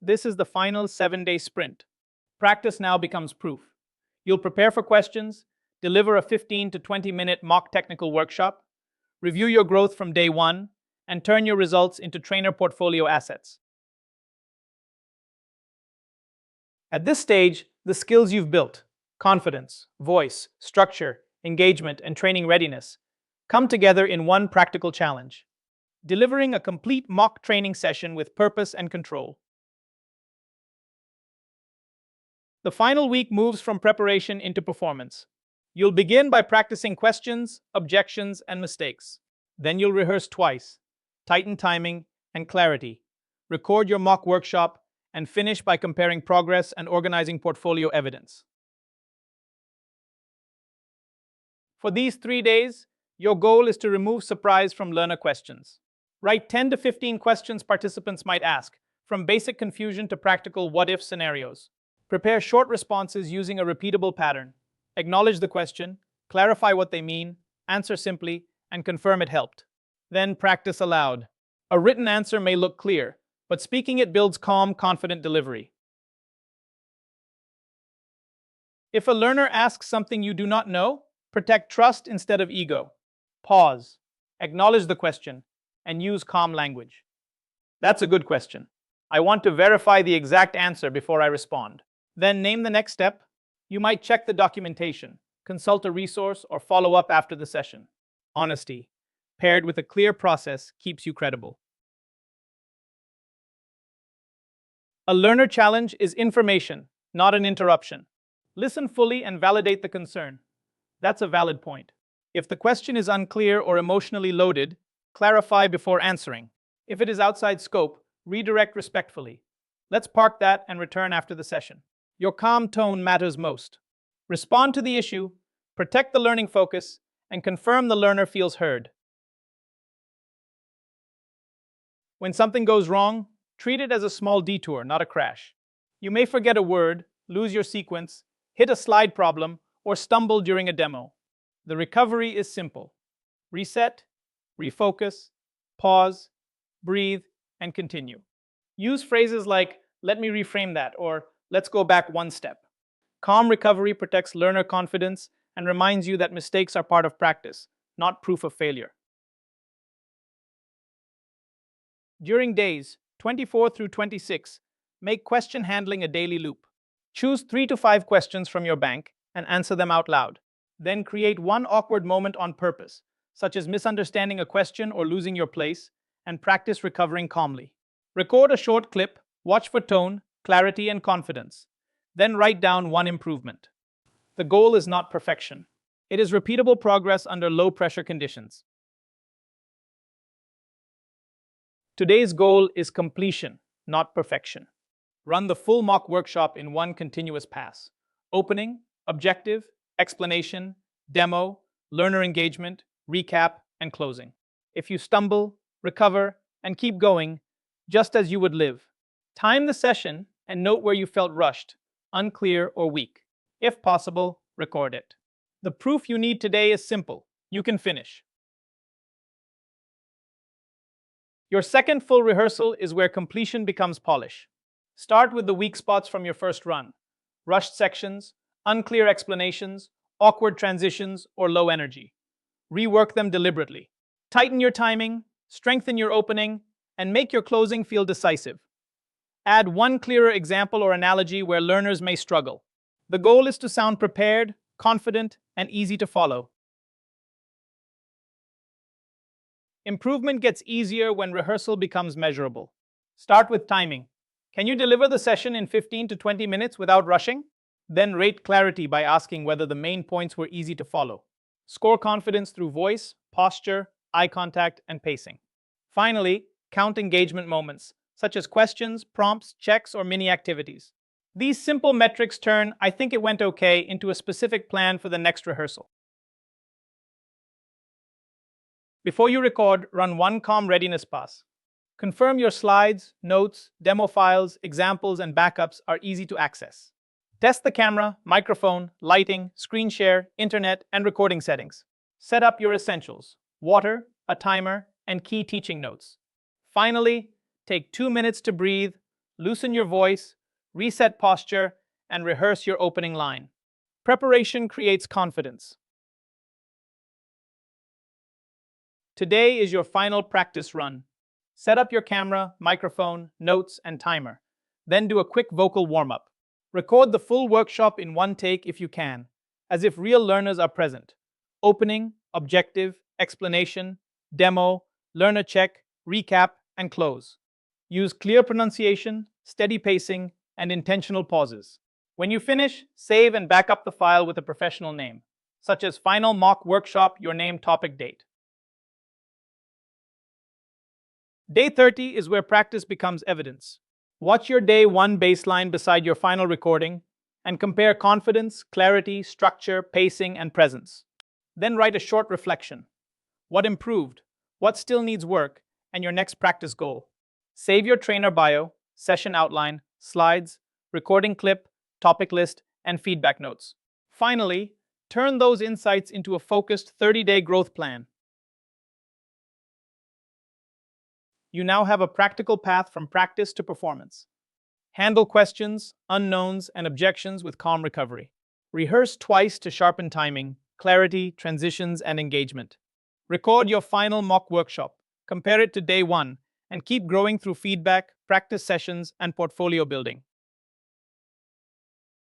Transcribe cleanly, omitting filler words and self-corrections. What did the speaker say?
This is the final 7-day sprint. Practice now becomes proof. You'll prepare for questions, deliver a 15 to 20-minute mock technical workshop, review your growth from day one, and turn your results into trainer portfolio assets. At this stage, the skills you've built, confidence, voice, structure, engagement, and training readiness, come together in one practical challenge: delivering a complete mock training session with purpose and control. The final week moves from preparation into performance. You'll begin by practicing questions, objections, and mistakes. Then you'll rehearse twice, tighten timing and clarity, record your mock workshop, and finish by comparing progress and organizing portfolio evidence. For these 3 days, your goal is to remove surprise from learner questions. Write 10 to 15 questions participants might ask, from basic confusion to practical what-if scenarios. Prepare short responses using a repeatable pattern. Acknowledge the question, clarify what they mean, answer simply, and confirm it helped. Then practice aloud. A written answer may look clear, but speaking it builds calm, confident delivery. If a learner asks something you do not know, protect trust instead of ego. Pause, acknowledge the question, and use calm language. That's a good question. I want to verify the exact answer before I respond. Then name the next step. You might check the documentation, consult a resource, or follow up after the session. Honesty, paired with a clear process, keeps you credible. A learner challenge is information, not an interruption. Listen fully and validate the concern. That's a valid point. If the question is unclear or emotionally loaded, clarify before answering. If it is outside scope, redirect respectfully. Let's park that and return after the session. Your calm tone matters most. Respond to the issue, protect the learning focus, and confirm the learner feels heard. When something goes wrong, treat it as a small detour, not a crash. You may forget a word, lose your sequence, hit a slide problem, or stumble during a demo. The recovery is simple. Reset, refocus, pause, breathe, and continue. Use phrases like, "Let me reframe that," or "Let's go back one step." Calm recovery protects learner confidence and reminds you that mistakes are part of practice, not proof of failure. During days 24 through 26, make question handling a daily loop. Choose 3 to 5 questions from your bank and answer them out loud. Then create one awkward moment on purpose, such as misunderstanding a question or losing your place, and practice recovering calmly. Record a short clip, watch for tone, clarity, and confidence. Then write down one improvement. The goal is not perfection. It is repeatable progress under low-pressure conditions. Today's goal is completion, not perfection. Run the full mock workshop in one continuous pass. Opening, objective, explanation, demo, learner engagement, recap, and closing. If you stumble, recover, and keep going, just as you would live. Time the session and note where you felt rushed, unclear, or weak. If possible, record it. The proof you need today is simple. You can finish. Your second full rehearsal is where completion becomes polish. Start with the weak spots from your first run: rushed sections, unclear explanations, awkward transitions, or low energy. Rework them deliberately. Tighten your timing, strengthen your opening, and make your closing feel decisive. Add one clearer example or analogy where learners may struggle. The goal is to sound prepared, confident, and easy to follow. Improvement gets easier when rehearsal becomes measurable. Start with timing. Can you deliver the session in 15 to 20 minutes without rushing? Then rate clarity by asking whether the main points were easy to follow. Score confidence through voice, posture, eye contact, and pacing. Finally, count engagement moments, such as questions, prompts, checks, or mini activities. These simple metrics turn "I think it went okay" into a specific plan for the next rehearsal. Before you record, run one calm readiness pass. Confirm your slides, notes, demo files, examples, and backups are easy to access. Test the camera, microphone, lighting, screen share, internet, and recording settings. Set up your essentials: water, a timer, and key teaching notes. Finally, take 2 minutes to breathe, Loosen your voice, reset posture, and rehearse your opening line. Preparation creates confidence. Today is your final practice run. Set up your camera, microphone, notes, and timer. Then do a quick vocal warm-up. Record the full workshop in one take if you can, as if real learners are present. Opening, objective, explanation, demo, learner check, recap, and close. Use clear pronunciation, steady pacing, and intentional pauses. When you finish, save and back up the file with a professional name, such as Final Mock Workshop, your name, topic, date. Day 30 is where practice becomes evidence. Watch your day 1 baseline beside your final recording and compare confidence, clarity, structure, pacing, and presence. Then write a short reflection. What improved? What still needs work? And your next practice goal. Save your trainer bio, session outline, slides, recording clip, topic list, and feedback notes. Finally, turn those insights into a focused 30-day growth plan. You now have a practical path from practice to performance. Handle questions, unknowns, and objections with calm recovery. Rehearse twice to sharpen timing, clarity, transitions, and engagement. Record your final mock workshop. Compare it to day 1, and keep growing through feedback, practice sessions, and portfolio building.